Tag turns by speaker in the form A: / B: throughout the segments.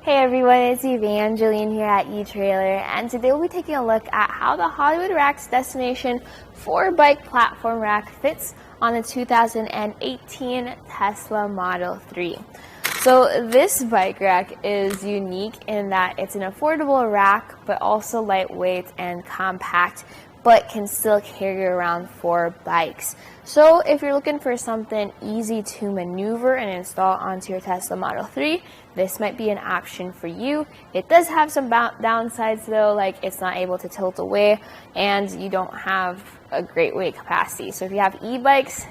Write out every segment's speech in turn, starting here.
A: Hey everyone, it's Evangeline here at etrailer, and today we'll be taking a look at how the Hollywood Rack's Destination 4-bike platform rack fits on the 2018 Tesla Model 3. So this bike rack is unique in that it's an affordable rack, but also lightweight and compact, but can still carry around 4 bikes. So if you're looking for something easy to maneuver and install onto your Tesla Model 3, this might be an option for you. It does have some downsides though, like it's not able to tilt away and you don't have a great weight capacity. So if you have e-bikes,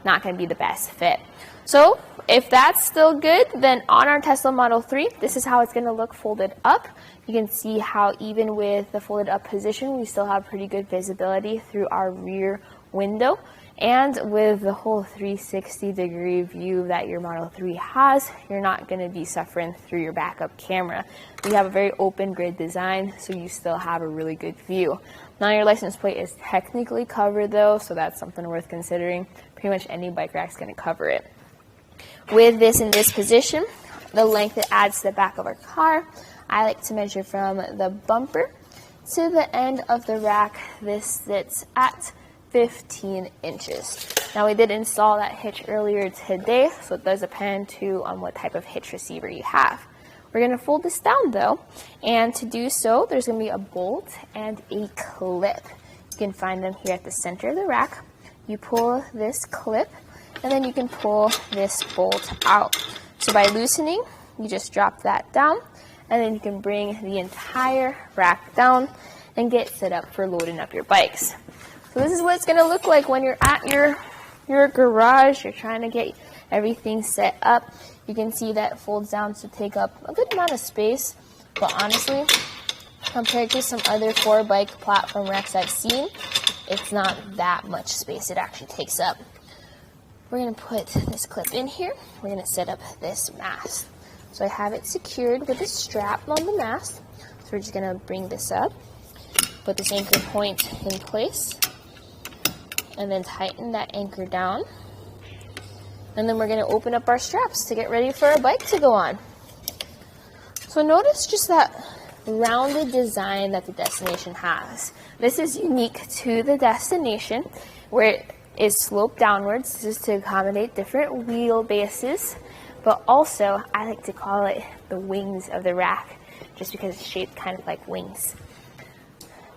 A: not going to be the best fit. So if that's still good, then on our Tesla Model 3, this is how it's going to look folded up. You can see how even with the folded up position, we still have pretty good visibility through our rear window. And with the whole 360-degree view that your Model 3 has, you're not going to be suffering through your backup camera. We have a very open grid design, so you still have a really good view. Now your license plate is technically covered though, so that's something worth considering. Pretty much any bike rack is going to cover it. With this in this position, the length it adds to the back of our car, I like to measure from the bumper to the end of the rack. This sits at 15 inches. Now we did install that hitch earlier today, so it does depend too on what type of hitch receiver you have. We're going to fold this down though, and to do so there's going to be a bolt and a clip. You can find them here at the center of the rack. You pull this clip and then you can pull this bolt out. So by loosening, you just drop that down and then you can bring the entire rack down and get set up for loading up your bikes. So this is what it's going to look like when you're at your garage. You're trying to get everything set up. You can see that it folds down to take up a good amount of space. But honestly, compared to some other 4-bike platform racks I've seen, it's not that much space it actually takes up. We're going to put this clip in here. We're going to set up this mast. So I have it secured with a strap on the mast. So we're just going to bring this up, put this anchor point in place, and then tighten that anchor down. And then we're going to open up our straps to get ready for our bike to go on. So notice just that rounded design that the Destination has. This is unique to the Destination where it is sloped downwards. This is to accommodate different wheelbases, but also I like to call it the wings of the rack just because it's shaped kind of like wings.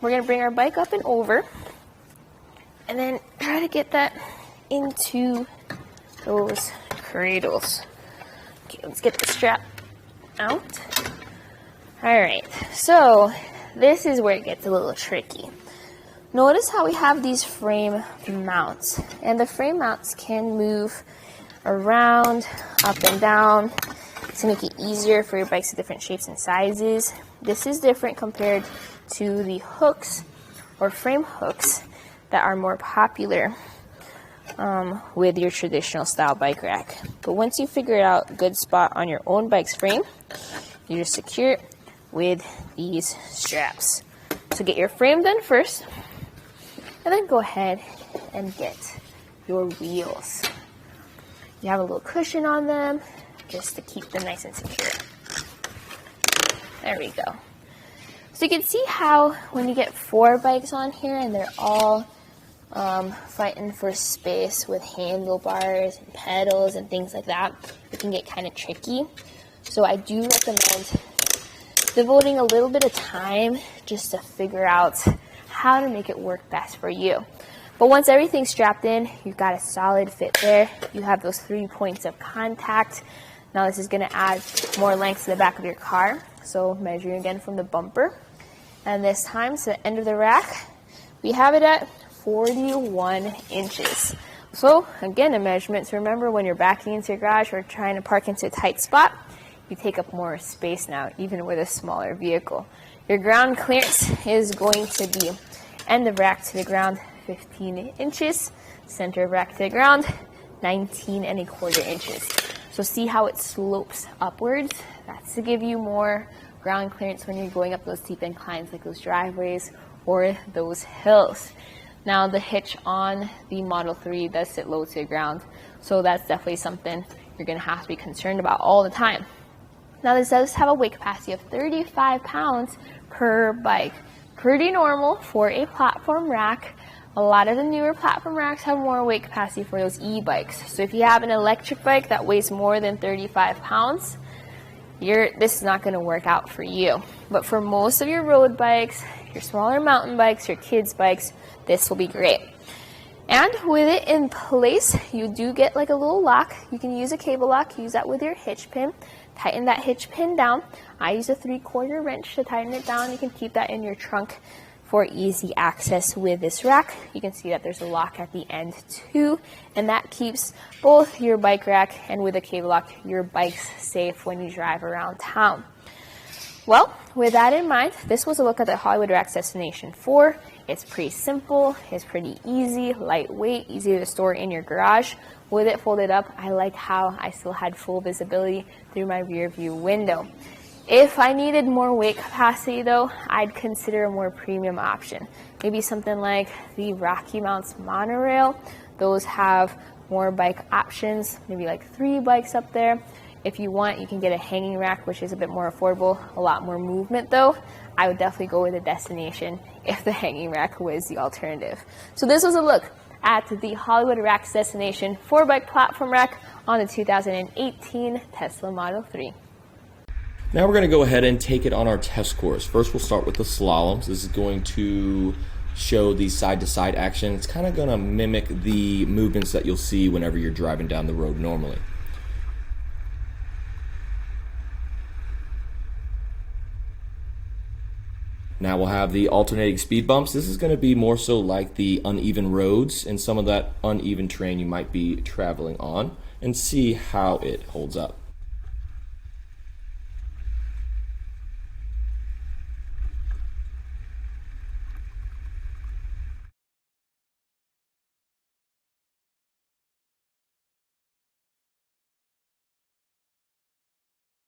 A: We're going to bring our bike up and over, and then try to get that into those cradles. Okay, let's get the strap out. Alright, so this is where it gets a little tricky. Notice how we have these frame mounts, and the frame mounts can move around, up and down to make it easier for your bikes of different shapes and sizes. This is different compared to the hooks or frame hooks that are more popular with your traditional style bike rack. But once you figure out a good spot on your own bike's frame, you just secure it with these straps. So get your frame done first, and then go ahead and get your wheels. You have a little cushion on them just to keep them nice and secure. There we go. So you can see how when you get 4 bikes on here and they're all fighting for space with handlebars and pedals and things like that, it can get kind of tricky. So I do recommend devoting a little bit of time just to figure out how to make it work best for you. But once everything's strapped in, you've got a solid fit there. You have those 3 points of contact. Now this is going to add more length to the back of your car. So measuring again from the bumper. And this time to the end of the rack, we have it at 41 inches. So again, a measurement to remember when you're backing into your garage or trying to park into a tight spot, you take up more space now, even with a smaller vehicle. Your ground clearance is going to be end of rack to the ground, 15 inches, center of rack to the ground, 19¼ inches. So see how it slopes upwards? That's to give you more ground clearance when you're going up those steep inclines like those driveways or those hills. Now the hitch on the Model 3 does sit low to the ground, so that's definitely something you're going to have to be concerned about all the time. Now this does have a weight capacity of 35 pounds per bike. Pretty normal for a platform rack. A lot of the newer platform racks have more weight capacity for those e-bikes. So if you have an electric bike that weighs more than 35 pounds, this is not going to work out for you. But for most of your road bikes, your smaller mountain bikes, your kids' bikes, this will be great. And with it in place, you do get like a little lock. You can use a cable lock, use that with your hitch pin. Tighten that hitch pin down. I use a 3/4 wrench to tighten it down. You can keep that in your trunk for easy access with this rack. You can see that there's a lock at the end too, and that keeps both your bike rack and with a cable lock, your bikes safe when you drive around town. Well, with that in mind, this was a look at the Hollywood Racks Destination 4. It's pretty simple, it's pretty easy, lightweight, easy to store in your garage. With it folded up, I like how I still had full visibility through my rear view window. If I needed more weight capacity though, I'd consider a more premium option. Maybe something like the Rocky Mounts monorail. Those have more bike options, maybe like 3 bikes up there. If you want, you can get a hanging rack, which is a bit more affordable, a lot more movement though. I would definitely go with a Destination if the hanging rack was the alternative. So this was a look at the Hollywood Racks Destination 4-bike platform rack on the 2018 Tesla Model 3.
B: Now we're going to go ahead and take it on our test course. First we'll start with the slaloms. This is going to show the side-to-side action. It's kind of going to mimic the movements that you'll see whenever you're driving down the road normally. Now we'll have the alternating speed bumps. This is going to be more so like the uneven roads and some of that uneven terrain you might be traveling on, and see how it holds up.